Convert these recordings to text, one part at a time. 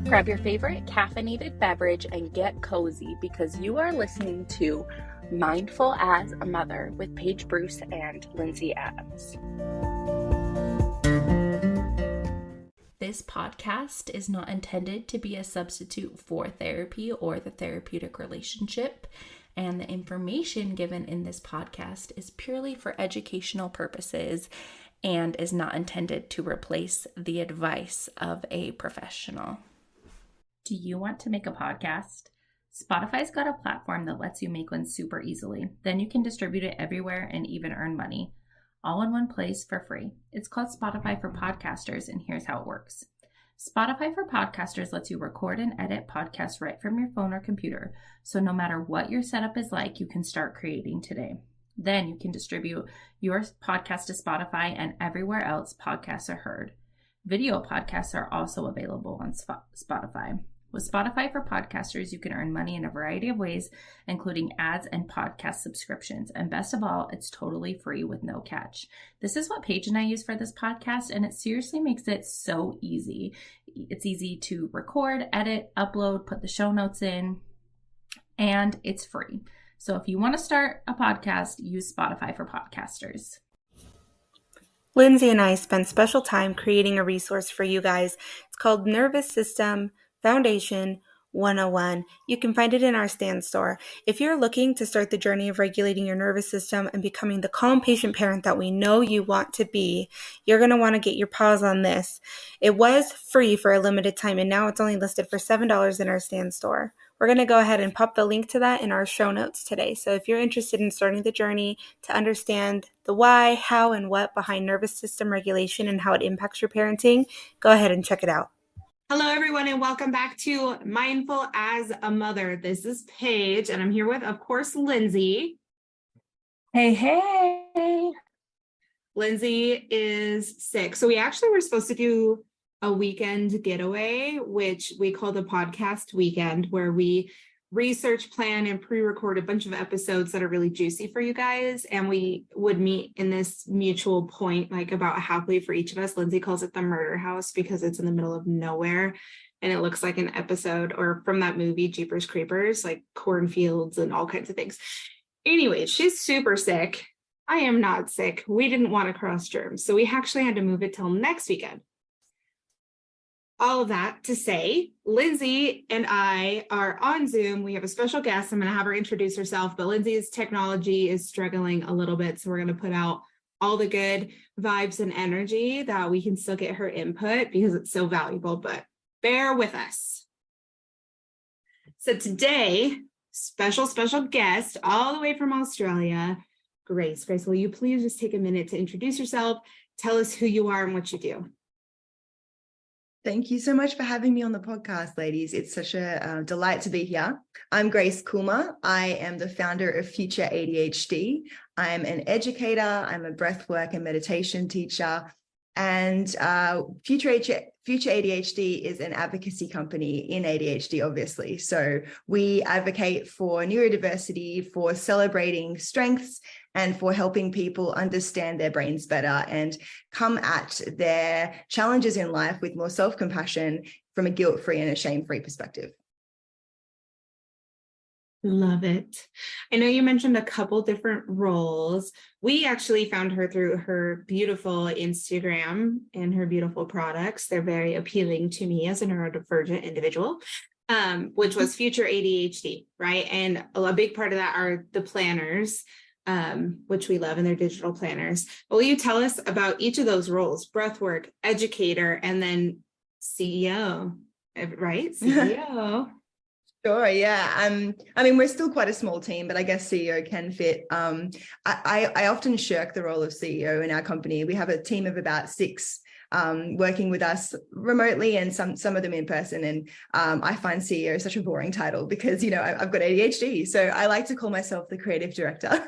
Grab your favorite caffeinated beverage and get cozy because you are listening to Mindful as a Mother with Paige Bruce and Lindsay Adams. This podcast is not intended to be a substitute for therapy or the therapeutic relationship, and the information given in this podcast is purely for educational purposes and is not intended to replace the advice of a professional. Do you want to make a podcast? Spotify's got a platform that lets you make one super easily. Then you can distribute it everywhere and even earn money, all in one place for free. It's called Spotify for Podcasters, and here's how it works. Spotify for Podcasters lets you record and edit podcasts right from your phone or computer. So no matter what your setup is like, you can start creating today. Then you can distribute your podcast to Spotify and everywhere else podcasts are heard. Video podcasts are also available on Spotify. With Spotify for Podcasters, you can earn money in a variety of ways, including ads and podcast subscriptions. And best of all, it's totally free with no catch. This is what Paige and I use for this podcast, and it seriously makes it so easy. It's easy to record, edit, upload, put the show notes in, and it's free. So if you want to start a podcast, use Spotify for Podcasters. Lindsay and I spent special time creating a resource for you guys. It's called Nervous System Foundation 101. You can find it in our stand store. If you're looking to start the journey of regulating your nervous system and becoming the calm patient parent that we know you want to be, you're going to want to get your paws on this. It was free for a limited time, and now it's only listed for $7 in our stand store. We're going to go ahead and pop the link to that in our show notes today. So if you're interested in starting the journey to understand the why, how, and what behind nervous system regulation and how it impacts your parenting, go ahead and check it out. Hello, everyone, and welcome back to Mindful as a Mother. This is Paige, and I'm here with, of course, Lindsay. Hey. Lindsay is sick. So we actually were supposed to do a weekend getaway, which we call the podcast weekend, where we research, plan, and pre-record a bunch of episodes that are really juicy for you guys. And we would meet in this mutual point, like about halfway for each of us. Lindsay calls it the murder house because it's in the middle of nowhere. And it looks like an episode or from that movie, Jeepers Creepers, like cornfields and all kinds of things. Anyway, she's super sick. I am not sick. We didn't want to cross germs. So we actually had to move it till next weekend. All of that to say, Lindsay and I are on Zoom. We have a special guest. I'm going to have her introduce herself, but Lindsay's technology is struggling a little bit. So we're going to put out all the good vibes and energy that we can still get her input because it's so valuable, but bear with us. So today, special guest all the way from Australia, Grace. Grace, will you please just take a minute to introduce yourself? Tell us who you are and what you do. Thank you so much for having me on the podcast, ladies. It's such a delight to be here. I'm Grace Koelma. I am the founder of Future.ADHD. I'm an educator. I'm a breathwork and meditation teacher. And Future ADHD is an advocacy company in ADHD, obviously. So we advocate for neurodiversity, for celebrating strengths, and for helping people understand their brains better and come at their challenges in life with more self-compassion from a guilt-free and a shame-free perspective. Love it. I know you mentioned a couple different roles. We actually found her through her beautiful Instagram and her beautiful products. They're very appealing to me as a neurodivergent individual, which was Future ADHD, right? And a big part of that are the planners, which we love, and their digital planners. Will you tell us about each of those roles, breathwork, educator, and then CEO, right? CEO. Sure, yeah. I mean, we're still quite a small team, but I guess CEO can fit. I often shirk the role of CEO in our company. We have a team of about 6 working with us remotely and some of them in person. And I find CEO such a boring title because, you know, I've got ADHD. So I like to call myself the creative director.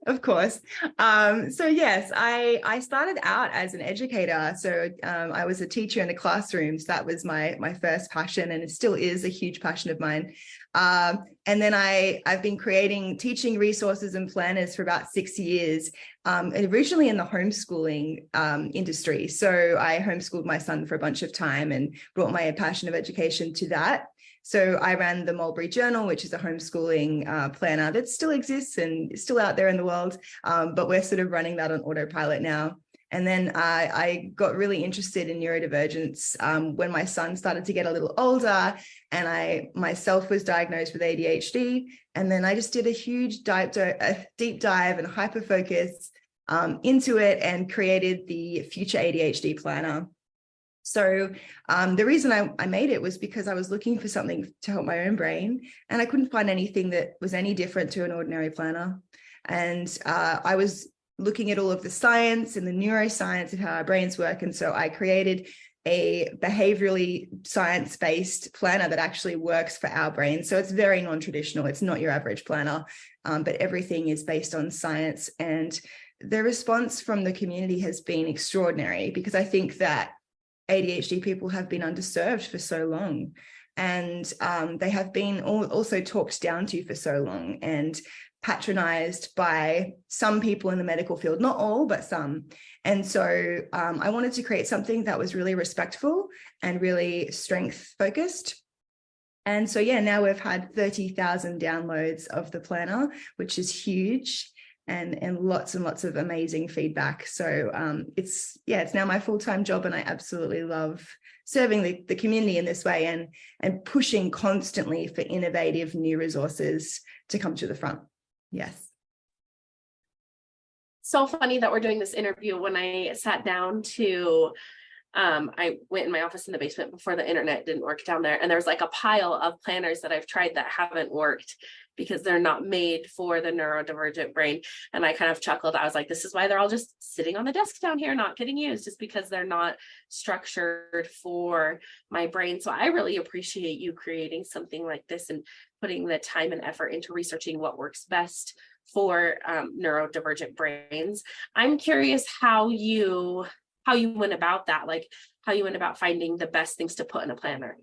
Of course. So yes, I started out as an educator. So I was a teacher in the classrooms. That was my first passion, and it still is a huge passion of mine. And then I've been creating teaching resources and planners for about 6 years, originally in the homeschooling industry. So I homeschooled my son for a bunch of time and brought my passion of education to that. So I ran the Mulberry Journal, which is a homeschooling planner that still exists and is still out there in the world, but we're sort of running that on autopilot now. And then I got really interested in neurodivergence when my son started to get a little older, and I myself was diagnosed with ADHD. And then I just did a huge deep dive and hyper focus into it and created the Future ADHD planner. So the reason I made it was because I was looking for something to help my own brain, and I couldn't find anything that was any different to an ordinary planner. And I was looking at all of the science and the neuroscience of how our brains work. And so I created a behaviorally science-based planner that actually works for our brains. So it's very non-traditional. It's not your average planner, but everything is based on science. And the response from the community has been extraordinary, because I think that ADHD people have been underserved for so long, and they have been also talked down to for so long and patronized by some people in the medical field, not all, but some. And so I wanted to create something that was really respectful and really strength focused. And so, yeah, now we've had 30,000 downloads of the planner, which is huge, and lots of amazing feedback. So it's now my full-time job, and I absolutely love serving the community in this way and pushing constantly for innovative new resources to come to the front. Yes. So funny that we're doing this interview. When I sat down to, I went in my office in the basement before the internet didn't work down there. And there's like a pile of planners that I've tried that haven't worked because they're not made for the neurodivergent brain. And I kind of chuckled. I was like, this is why they're all just sitting on the desk down here, not getting used, just because they're not structured for my brain. So I really appreciate you creating something like this and putting the time and effort into researching what works best for neurodivergent brains. I'm curious how you went about that, like how you went about finding the best things to put in a planner.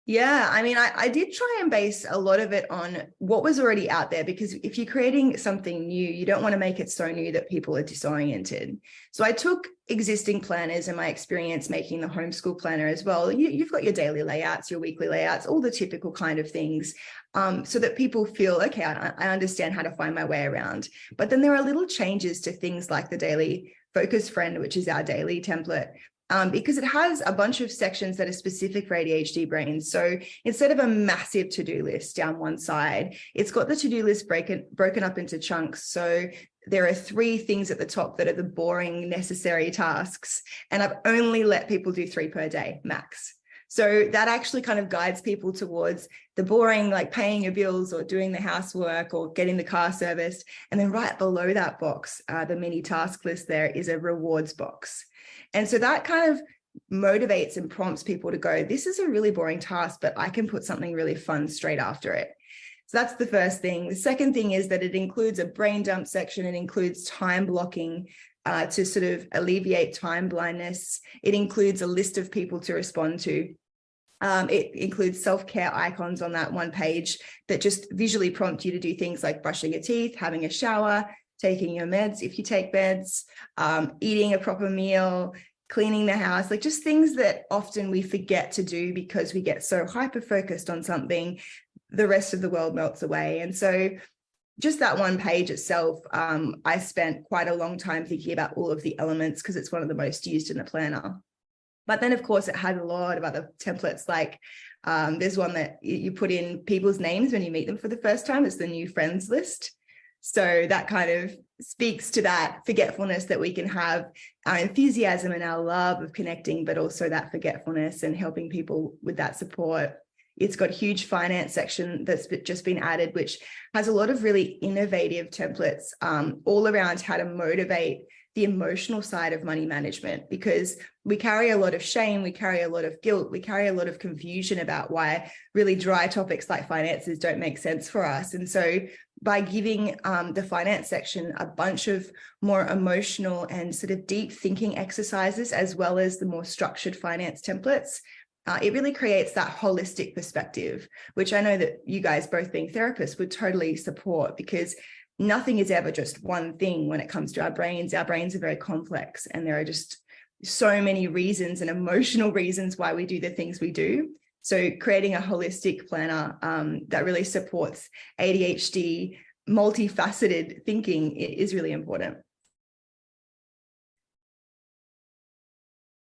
Yeah, I mean, I did try and base a lot of it on what was already out there, because if you're creating something new, you don't want to make it so new that people are disoriented. So I took existing planners and my experience making the homeschool planner as well. You've got your daily layouts, your weekly layouts, all the typical kind of things, so that people feel, okay, I understand how to find my way around. But then there are little changes to things like the daily focus friend, which is our daily template. Because it has a bunch of sections that are specific for ADHD brains. So instead of a massive to-do list down one side, it's got the to-do list broken up into chunks. So there are 3 things at the top that are the boring, necessary tasks. And I've only let people do 3 per day, max. So that actually kind of guides people towards the boring, like paying your bills or doing the housework or getting the car serviced. And then right below that box, the mini task list there is a rewards box. And so that kind of motivates and prompts people to go, this is a really boring task, but I can put something really fun straight after it. So that's the first thing. The second thing is that it includes a brain dump section. It includes time blocking to sort of alleviate time blindness. It includes a list of people to respond to. It includes self-care icons on that one page that just visually prompt you to do things like brushing your teeth, having a shower, taking your meds if you take meds, eating a proper meal, cleaning the house, like just things that often we forget to do because we get so hyper-focused on something, the rest of the world melts away. And so just that one page itself, I spent quite a long time thinking about all of the elements because it's one of the most used in the planner. But then, of course, it had a lot of other templates, like there's one that you put in people's names when you meet them for the first time. It's the new friends list. So that kind of speaks to that forgetfulness that we can have, our enthusiasm and our love of connecting, but also that forgetfulness and helping people with that support. It's got a huge finance section that's just been added, which has a lot of really innovative templates all around how to motivate the emotional side of money management, because we carry a lot of shame, we carry a lot of guilt, we carry a lot of confusion about why really dry topics like finances don't make sense for us. And so by giving the finance section a bunch of more emotional and sort of deep thinking exercises, as well as the more structured finance templates, it really creates that holistic perspective, which I know that you guys both being therapists would totally support, because nothing is ever just one thing when it comes to our brains. Our brains are very complex, and there are just so many reasons and emotional reasons why we do the things we do. So creating a holistic planner that really supports ADHD, multifaceted thinking is really important.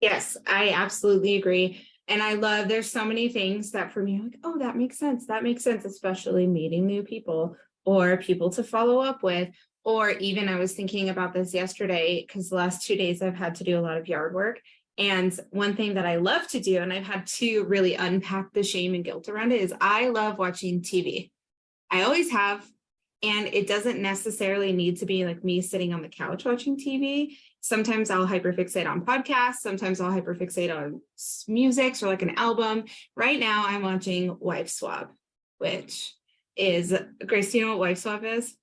Yes, I absolutely agree. And I love, there's so many things that for me, like, oh, that makes sense. That makes sense, especially meeting new people or people to follow up with. Or even I was thinking about this yesterday, because the last 2 days I've had to do a lot of yard work. And one thing that I love to do, and I've had to really unpack the shame and guilt around it, is I love watching TV. I always have. And it doesn't necessarily need to be like me sitting on the couch watching TV. Sometimes I'll hyperfixate on podcasts. Sometimes I'll hyperfixate on music or like an album. Right now I'm watching Wife Swap, which is, Grace, do you know what Wife Swap is?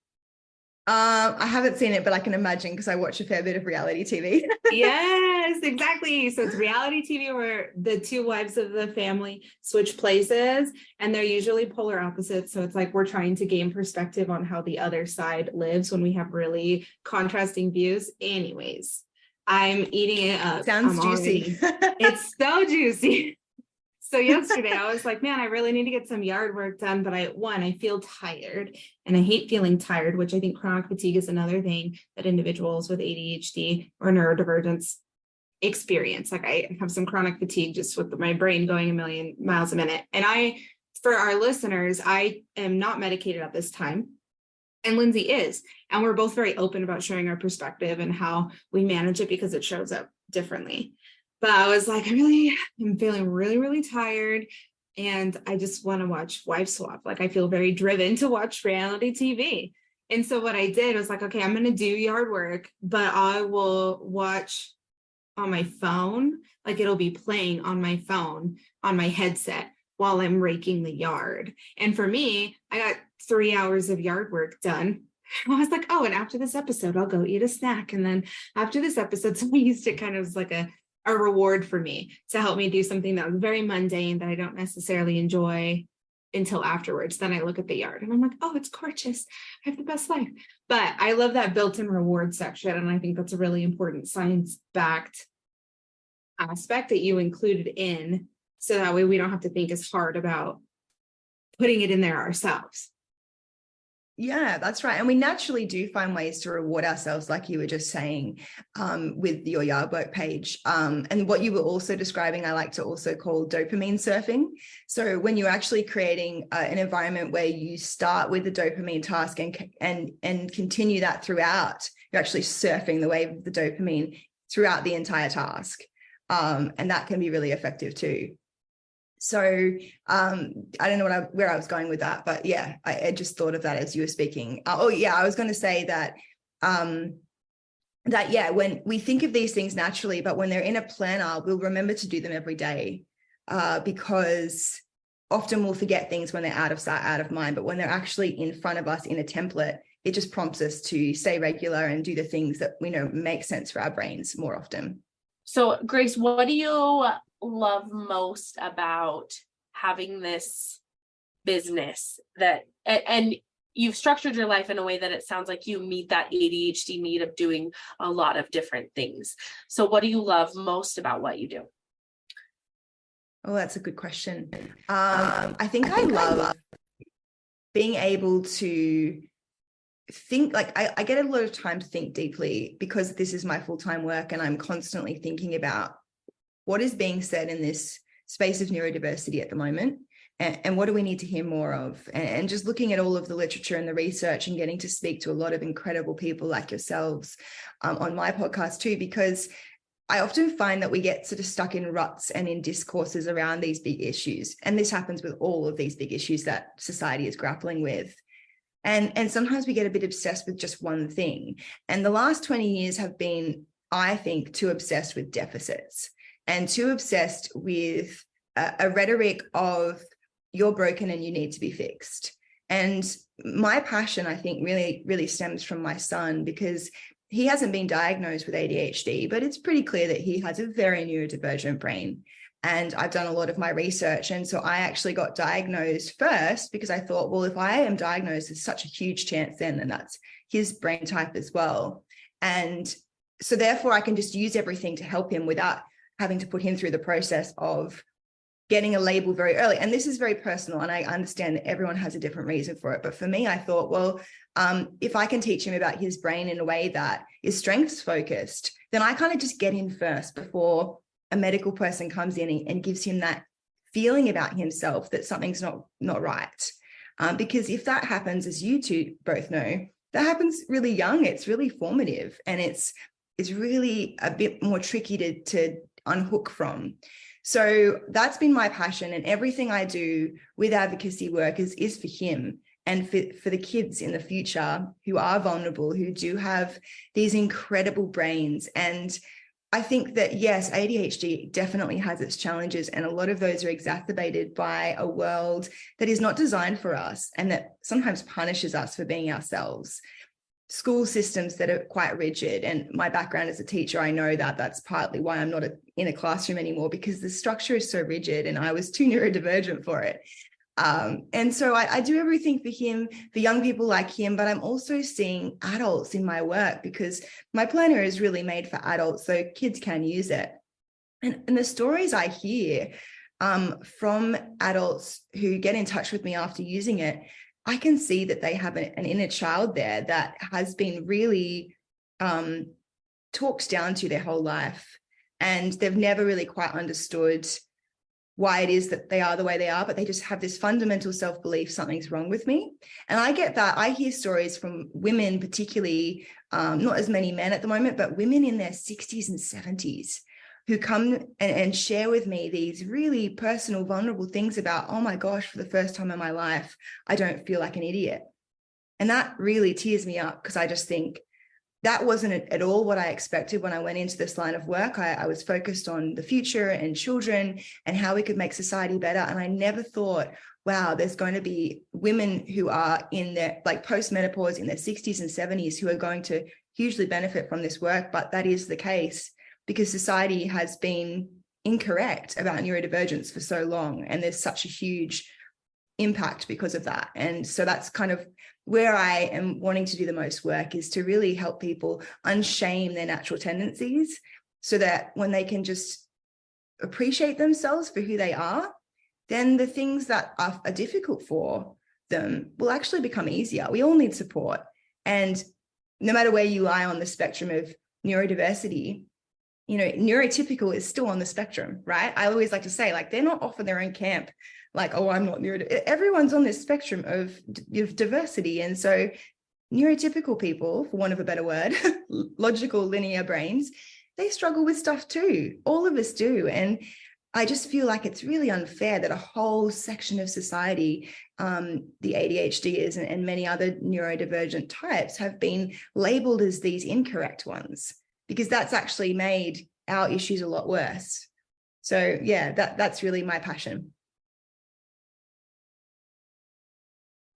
I haven't seen it, but I can imagine, because I watch a fair bit of reality TV. Yes, exactly. So it's reality TV where the two wives of the family switch places, and they're usually polar opposites. So it's like we're trying to gain perspective on how the other side lives when we have really contrasting views. Anyways, I'm eating it up. Sounds juicy. It's so juicy. So yesterday I was like, man, I really need to get some yard work done. But I feel tired, and I hate feeling tired, which I think chronic fatigue is another thing that individuals with ADHD or neurodivergence experience. Like I have some chronic fatigue just with my brain going a million miles a minute. And for our listeners, I am not medicated at this time. And Lindsay is. And we're both very open about sharing our perspective and how we manage it, because it shows up differently. But I was like, I'm feeling really, really tired. And I just want to watch Wife Swap. Like I feel very driven to watch reality TV. And so what I did was like, okay, I'm going to do yard work, but I will watch on my phone. Like it'll be playing on my phone, on my headset while I'm raking the yard. And for me, I got 3 hours of yard work done. I was like, oh, and after this episode, I'll go eat a snack. And then after this episode, so we used it kind of as like a reward for me to help me do something that was very mundane that I don't necessarily enjoy until afterwards. Then I look at the yard and I'm like, oh, it's gorgeous. I have the best life. But I love that built-in reward section. And I think that's a really important science-backed aspect that you included in, so that way we don't have to think as hard about putting it in there ourselves. Yeah, that's right. And we naturally do find ways to reward ourselves, like you were just saying, with your yard work page. And what you were also describing, I like to also call dopamine surfing. So when you're actually creating an environment where you start with the dopamine task and continue that throughout, you're actually surfing the wave of the dopamine throughout the entire task. And that can be really effective too. So I don't know where I was going with that, but yeah, I just thought of that as you were speaking. I was going to say that, when we think of these things naturally, but when they're in a planner, we'll remember to do them every day, because often we'll forget things when they're out of sight, out of mind, but when they're actually in front of us in a template, it just prompts us to stay regular and do the things that we know make sense for our brains more often. So Grace, what do you love most about having this business and you've structured your life in a way that it sounds like you meet that ADHD need of doing a lot of different things. So what do you love most about what you do? Oh, that's a good question. I think I love being able to think, like I get a lot of time to think deeply, because this is my full-time work and I'm constantly thinking about what is being said in this space of neurodiversity at the moment, and what do we need to hear more of, and just looking at all of the literature and the research and getting to speak to a lot of incredible people like yourselves on my podcast too, because I often find that we get sort of stuck in ruts and in discourses around these big issues. And this happens with all of these big issues that society is grappling with. And sometimes we get a bit obsessed with just one thing. And the last 20 years have been, I think, too obsessed with deficits and too obsessed with a rhetoric of you're broken and you need to be fixed. And my passion, I think, really, really stems from my son, because he hasn't been diagnosed with ADHD, but it's pretty clear that he has a very neurodivergent brain. and I've done a lot of my research. And so I actually got diagnosed first because I thought, well, if I am diagnosed, there's such a huge chance then that's his brain type as well. And so therefore I can just use everything to help him without having to put him through the process of getting a label very early. And this is very personal, and I understand that everyone has a different reason for it. But for me, I thought, well, if I can teach him about his brain in a way that is strengths focused, then I kind of just get in first before a medical person comes in and gives him that feeling about himself that something's not right. Because if that happens, as you two both know, that happens really young. It's really formative, and it's really a bit more tricky to unhook from. So that's been my passion, and everything I do with advocacy work is for him and for the kids in the future who are vulnerable, who do have these incredible brains. And I think that, yes, ADHD definitely has its challenges, and a lot of those are exacerbated by a world that is not designed for us and that sometimes punishes us for being ourselves. School systems that are quite rigid, and my background as a teacher, I know that that's partly why I'm not in a classroom anymore, because the structure is so rigid and I was too neurodivergent for it. And so I do everything for him, for young people like him, but I'm also seeing adults in my work because my planner is really made for adults, so kids can use it. And the stories I hear from adults who get in touch with me after using it, I can see that they have an inner child there that has been really talked down to their whole life, and they've never really quite understood why it is that they are the way they are, but they just have this fundamental self-belief something's wrong with me. And I get that. I hear stories from women, particularly, not as many men at the moment, but women in their 60s and 70s who come and share with me these really personal, vulnerable things about, oh my gosh, for the first time in my life, I don't feel like an idiot. And that really tears me up, because I just think that wasn't at all what I expected when I went into this line of work. I was focused on the future and children and how we could make society better. And I never thought, wow, there's going to be women who are in their post-menopause in their 60s and 70s who are going to hugely benefit from this work. But that is the case because society has been incorrect about neurodivergence for so long. And there's such a huge impact because of that. And so that's kind of where I am wanting to do the most work, is to really help people unshame their natural tendencies so that when they can just appreciate themselves for who they are, then the things that are difficult for them will actually become easier. We all need support. And no matter where you lie on the spectrum of neurodiversity, neurotypical is still on the spectrum, right? I always like to say, they're not off in their own camp. I'm not neurodivergent. Everyone's on this spectrum of diversity. And so neurotypical people, for want of a better word, logical linear brains, they struggle with stuff too. All of us do. And I just feel like it's really unfair that a whole section of society, the ADHDers and many other neurodivergent types, have been labeled as these incorrect ones, because that's actually made our issues a lot worse. So yeah, that's really my passion.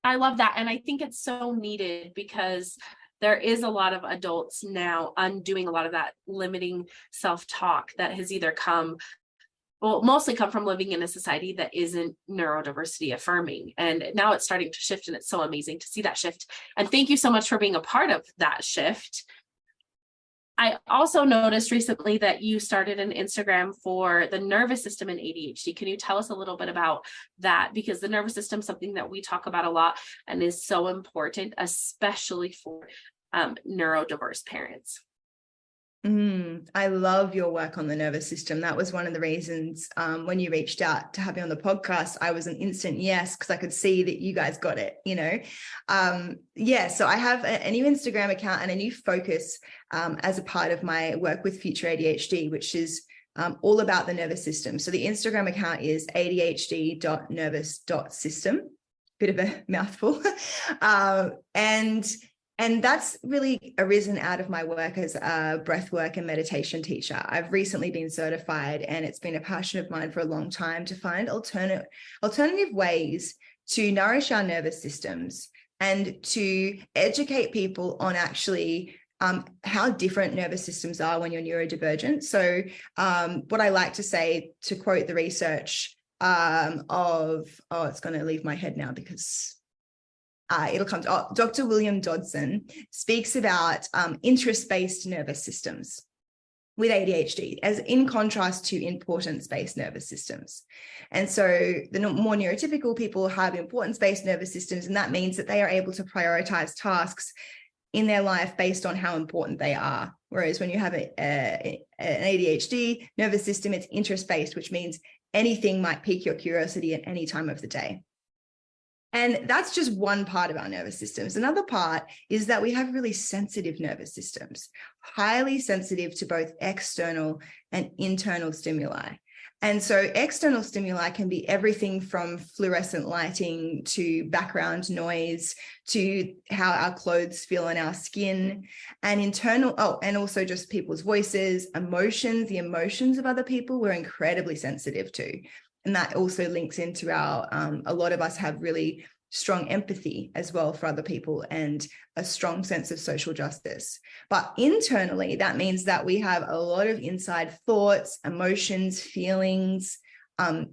I love that. And I think it's so needed because there is a lot of adults now undoing a lot of that limiting self-talk that has either mostly come from living in a society that isn't neurodiversity affirming. And now it's starting to shift, and it's so amazing to see that shift. And thank you so much for being a part of that shift. I also noticed recently that you started an Instagram for the nervous system in ADHD. Can you tell us a little bit about that? Because the nervous system is something that we talk about a lot and is so important, especially for neurodiverse parents. I love your work on the nervous system. That was one of the reasons when you reached out to have me on the podcast, I was an instant yes, because I could see that you guys got it, so I have a new Instagram account and a new focus as a part of my work with Future.ADHD, which is all about the nervous system. So the Instagram account is adhd.nervous.system, bit of a mouthful. And that's really arisen out of my work as a breathwork and meditation teacher. I've recently been certified, and it's been a passion of mine for a long time to find alternative ways to nourish our nervous systems and to educate people on actually how different nervous systems are when you're neurodivergent. So what I like to say, to quote the research it's going to leave my head now because it'll come to, Dr. William Dodson speaks about interest-based nervous systems with ADHD, as in contrast to importance-based nervous systems. And so the more neurotypical people have importance-based nervous systems, and that means that they are able to prioritize tasks in their life based on how important they are. Whereas when you have an ADHD nervous system, it's interest-based, which means anything might pique your curiosity at any time of the day. And that's just one part of our nervous systems. Another part is that we have really sensitive nervous systems, highly sensitive to both external and internal stimuli. And so external stimuli can be everything from fluorescent lighting to background noise to how our clothes feel on our skin, and internal, and also just people's voices, emotions, the emotions of other people we're incredibly sensitive to. And that also links into our, a lot of us have really strong empathy as well for other people and a strong sense of social justice. But internally, that means that we have a lot of inside thoughts, emotions, feelings,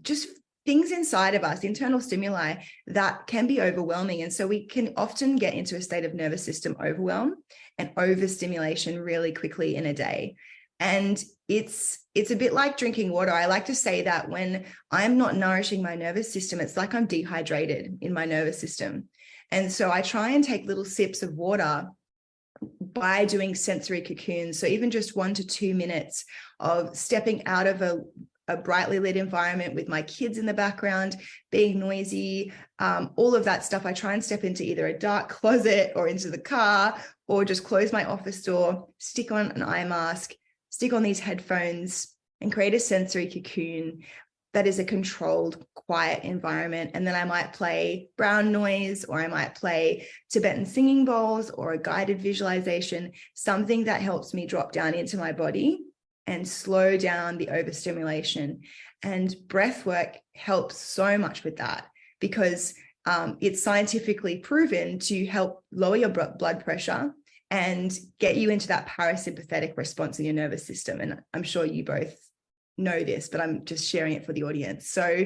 just things inside of us, internal stimuli that can be overwhelming. And so we can often get into a state of nervous system overwhelm and overstimulation really quickly in a day. And it's a bit like drinking water. I like to say that when I'm not nourishing my nervous system, it's like I'm dehydrated in my nervous system. And so I try and take little sips of water by doing sensory cocoons. So even just 1 to 2 minutes of stepping out of a brightly lit environment with my kids in the background, being noisy, all of that stuff. I try and step into either a dark closet or into the car, or just close my office door, stick on an eye mask, stick on these headphones, and create a sensory cocoon that is a controlled, quiet environment. And then I might play brown noise, or I might play Tibetan singing bowls, or a guided visualization, something that helps me drop down into my body and slow down the overstimulation. And breath work helps so much with that, because it's scientifically proven to help lower your blood pressure and get you into that parasympathetic response in your nervous system. And I'm sure you both know this, but I'm just sharing it for the audience. So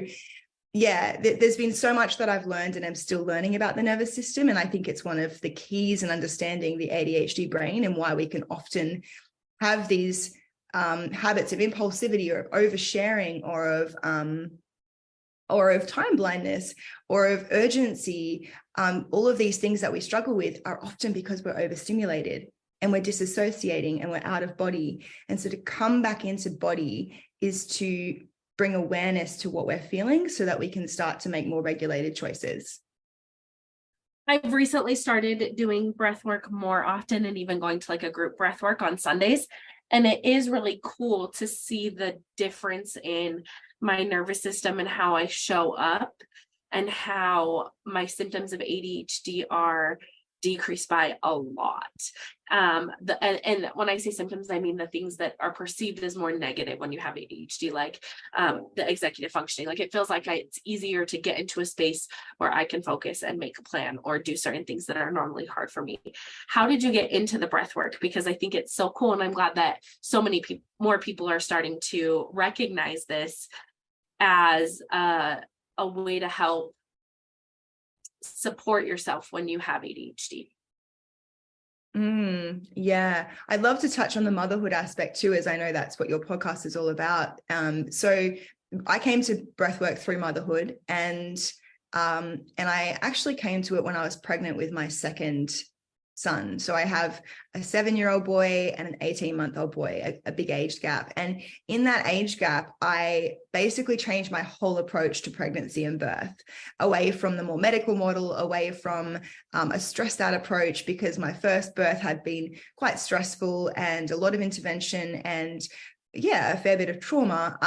yeah, there's been so much that I've learned and I'm still learning about the nervous system. And I think it's one of the keys in understanding the ADHD brain and why we can often have these habits of impulsivity or of oversharing or of time blindness or of urgency. All of these things that we struggle with are often because we're overstimulated and we're disassociating and we're out of body. And so to come back into body is to bring awareness to what we're feeling so that we can start to make more regulated choices. I've recently started doing breath work more often, and even going to like a group breath work on Sundays. And it is really cool to see the difference in my nervous system and how I show up, and how my symptoms of ADHD are decreased by a lot. And when I say symptoms, I mean the things that are perceived as more negative when you have ADHD, like the executive functioning. Like it feels like it's easier to get into a space where I can focus and make a plan or do certain things that are normally hard for me. How did you get into the breath work? Because I think it's so cool, and I'm glad that so many more people are starting to recognize this as a way to help support yourself when you have ADHD. Yeah, I'd love to touch on the motherhood aspect too, as I know that's what your podcast is all about. So I came to breathwork through motherhood, and I actually came to it when I was pregnant with my second son. So I have a 7-year-old boy and an 18-month-old boy, a big age gap. And in that age gap, I basically changed my whole approach to pregnancy and birth, away from the more medical model, away from a stressed out approach, because my first birth had been quite stressful and a lot of intervention and a fair bit of trauma.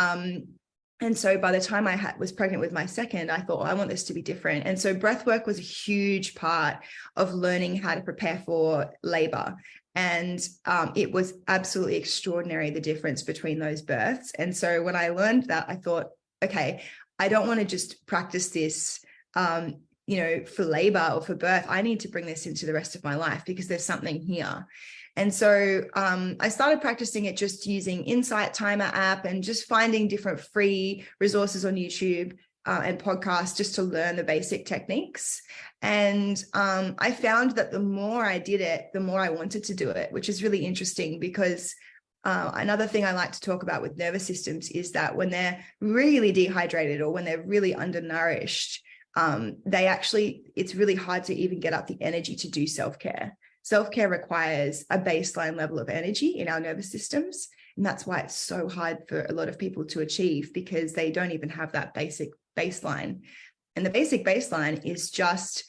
And so by the time I was pregnant with my second, I thought, I want this to be different. And so breathwork was a huge part of learning how to prepare for labor. And it was absolutely extraordinary, the difference between those births. And so when I learned that, I thought, okay, I don't want to just practice this, for labor or for birth. I need to bring this into the rest of my life, because there's something here. And so I started practicing it just using Insight Timer app and just finding different free resources on YouTube and podcasts just to learn the basic techniques. And I found that the more I did it, the more I wanted to do it, which is really interesting because another thing I like to talk about with nervous systems is that when they're really dehydrated or when they're really undernourished, it's really hard to even get up the energy to do self-care. Self-care requires a baseline level of energy in our nervous systems. And that's why it's so hard for a lot of people to achieve, because they don't even have that basic baseline. And the basic baseline is just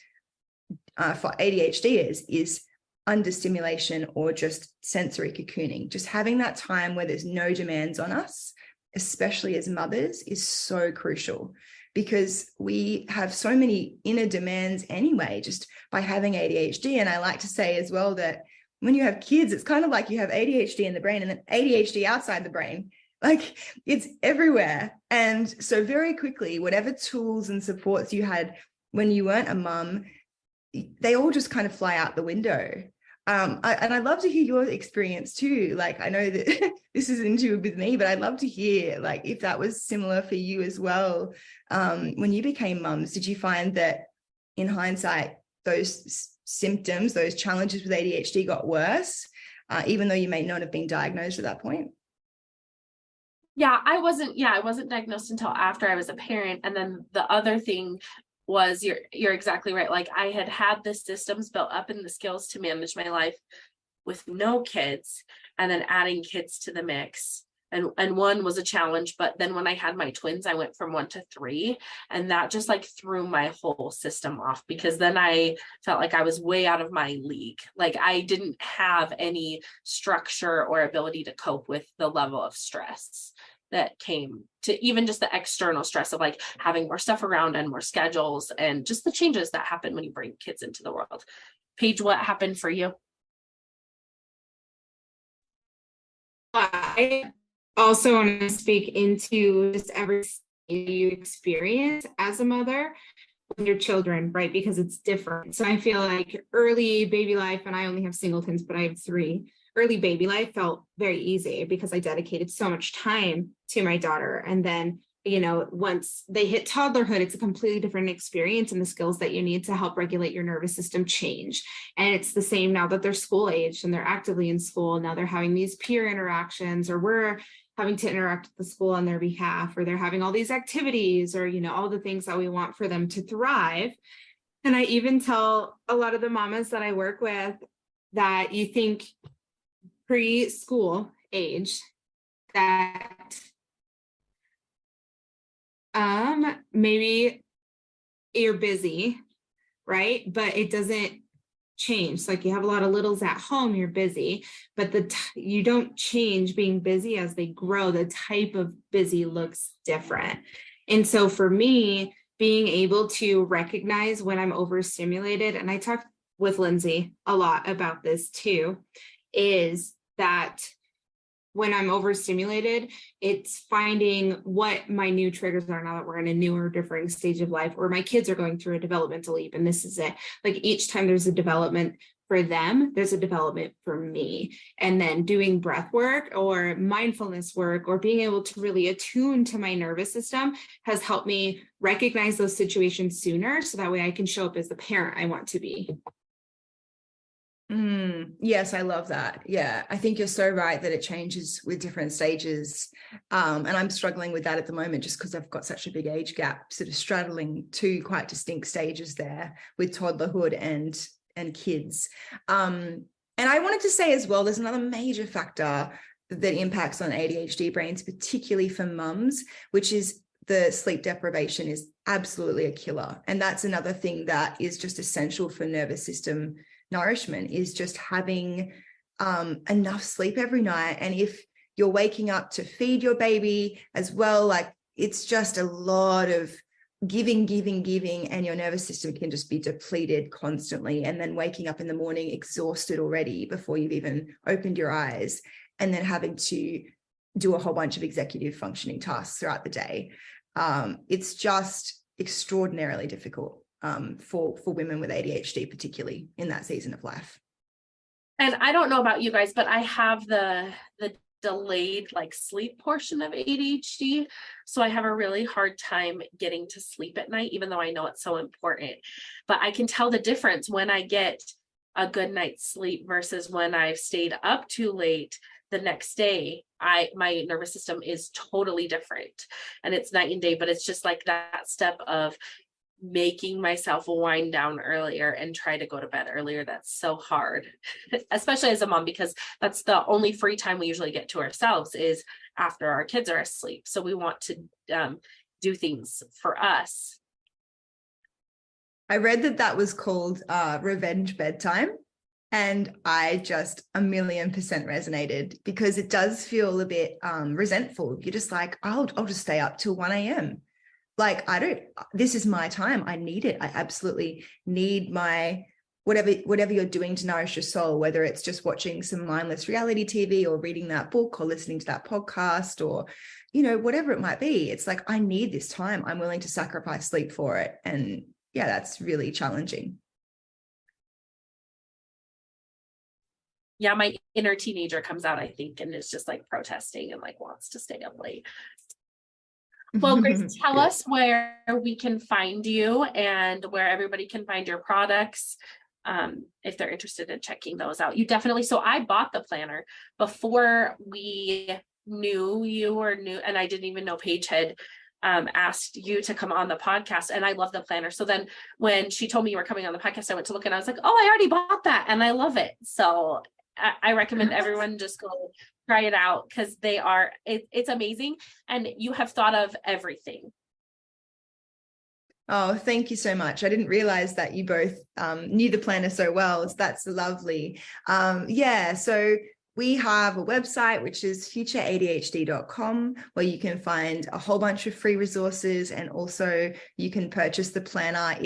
for ADHDers is understimulation or just sensory cocooning. Just having that time where there's no demands on us, especially as mothers, is so crucial, because we have so many inner demands anyway, just by having ADHD. And I like to say as well that when you have kids, it's kind of like you have ADHD in the brain and then ADHD outside the brain. Like, it's everywhere. And so very quickly, whatever tools and supports you had when you weren't a mum, they all just kind of fly out the window. And I'd love to hear your experience too. Like, I know that this is into with me, but I'd love to hear, like, if that was similar for you as well. When you became mums, did you find that in hindsight, those symptoms, those challenges with ADHD got worse, even though you may not have been diagnosed at that point? I wasn't diagnosed until after I was a parent. And then the other thing was, you're exactly right. Like, I had the systems built up and the skills to manage my life with no kids, and then adding kids to the mix. And one was a challenge, but then when I had my twins, I went from 1 to 3, and that just like threw my whole system off, because then I felt like I was way out of my league. Like, I didn't have any structure or ability to cope with the level of stress that came to even just the external stress of like having more stuff around and more schedules and just the changes that happen when you bring kids into the world. Paige, what happened for you? I also want to speak into just every you experience as a mother with your children, right? Because it's different. So I feel like early baby life, and I only have singletons, but I have 3. Early baby life felt very easy because I dedicated so much time to my daughter. And then, once they hit toddlerhood, it's a completely different experience, and the skills that you need to help regulate your nervous system change. And it's the same now that they're school aged and they're actively in school. Now they're having these peer interactions, or we're having to interact with the school on their behalf, or they're having all these activities, or, all the things that we want for them to thrive. And I even tell a lot of the mamas that I work with that you think preschool age that maybe you're busy, right? But it doesn't change. So like, you have a lot of littles at home, you're busy, but you don't change being busy as they grow. The type of busy looks different. And so for me, being able to recognize when I'm overstimulated, and I talked with Lindsay a lot about this too, is that when I'm overstimulated, it's finding what my new triggers are now that we're in a newer, differing stage of life, or my kids are going through a developmental leap. And this is it. Like, each time there's a development for them, there's a development for me. And then doing breath work or mindfulness work, or being able to really attune to my nervous system, has helped me recognize those situations sooner, so that way I can show up as the parent I want to be. Yes, I love that. Yeah, I think you're so right that it changes with different stages. And I'm struggling with that at the moment, just because I've got such a big age gap, sort of straddling 2 quite distinct stages there with toddlerhood and kids. And I wanted to say as well, there's another major factor that impacts on ADHD brains, particularly for mums, which is the sleep deprivation is absolutely a killer. And that's another thing that is just essential for nervous system nourishment, is just having enough sleep every night. And if you're waking up to feed your baby as well, like, it's just a lot of giving, and your nervous system can just be depleted constantly. And then waking up in the morning exhausted already before you've even opened your eyes, and then having to do a whole bunch of executive functioning tasks throughout the day. It's just extraordinarily difficult for women with ADHD, particularly in that season of life. And I don't know about you guys, but I have the delayed like sleep portion of ADHD. So I have a really hard time getting to sleep at night, even though I know it's so important. But I can tell the difference when I get a good night's sleep versus when I've stayed up too late the next day. My nervous system is totally different, and it's night and day. But it's just like that step of making myself wind down earlier and try to go to bed earlier. That's so hard, especially as a mom, because that's the only free time we usually get to ourselves is after our kids are asleep. So we want to do things for us. I read that was called revenge bedtime. And I just 1,000,000% resonated, because it does feel a bit resentful. You're just like, I'll just stay up till 1 a.m. Like, this is my time. I need it. I absolutely need my, whatever you're doing to nourish your soul, whether it's just watching some mindless reality TV or reading that book or listening to that podcast or, whatever it might be. It's like, I need this time. I'm willing to sacrifice sleep for it. And yeah, that's really challenging. Yeah, my inner teenager comes out, I think, and is just like protesting and like wants to stay up late. Well, Grace, tell us where we can find you and where everybody can find your products, if they're interested in checking those out. So I bought the planner before we knew you were new, and I didn't even know Paige had asked you to come on the podcast, and I love the planner. So then when she told me you were coming on the podcast, I went to look and I was like, oh, I already bought that and I love it. So I recommend everyone just go try it out, because it's amazing, and you have thought of everything. Oh, thank you so much. I didn't realize that you both knew the planner so well. That's lovely. So we have a website, which is Future.ADHD.com, where you can find a whole bunch of free resources, and also you can purchase the planner.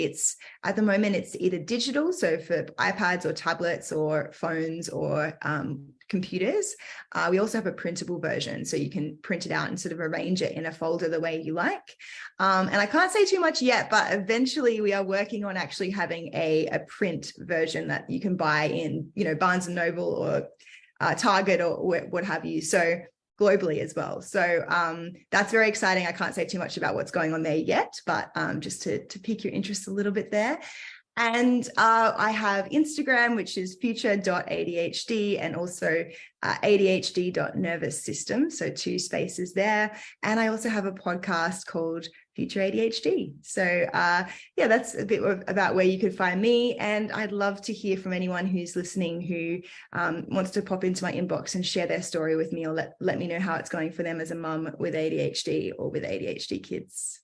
At the moment, it's either digital, so for iPads or tablets or phones or computers. We also have a printable version, so you can print it out and sort of arrange it in a folder the way you like. And I can't say too much yet, but eventually we are working on actually having a print version that you can buy in, Barnes & Noble or Target or what have you. So globally as well. So that's very exciting. I can't say too much about what's going on there yet, but just to pique your interest a little bit there. And I have Instagram, which is future.adhd, and also adhd.nervous-system. So 2 spaces there. And I also have a podcast called Future ADHD. So that's a bit about where you could find me. And I'd love to hear from anyone who's listening who wants to pop into my inbox and share their story with me, or let me know how it's going for them as a mum with ADHD or with ADHD kids.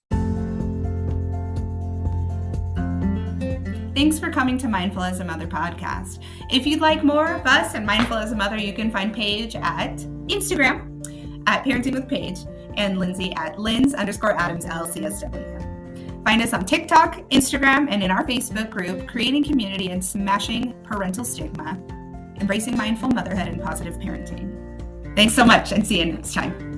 Thanks for coming to Mindful as a Mother podcast. If you'd like more of us and Mindful as a Mother, you can find Paige at Instagram at Parenting with Paige, and Lindsay at Linds_Adams LCSW. Find us on TikTok, Instagram, and in our Facebook group, Creating Community and Smashing Parental Stigma, Embracing Mindful Motherhood and Positive Parenting. Thanks so much, and see you next time.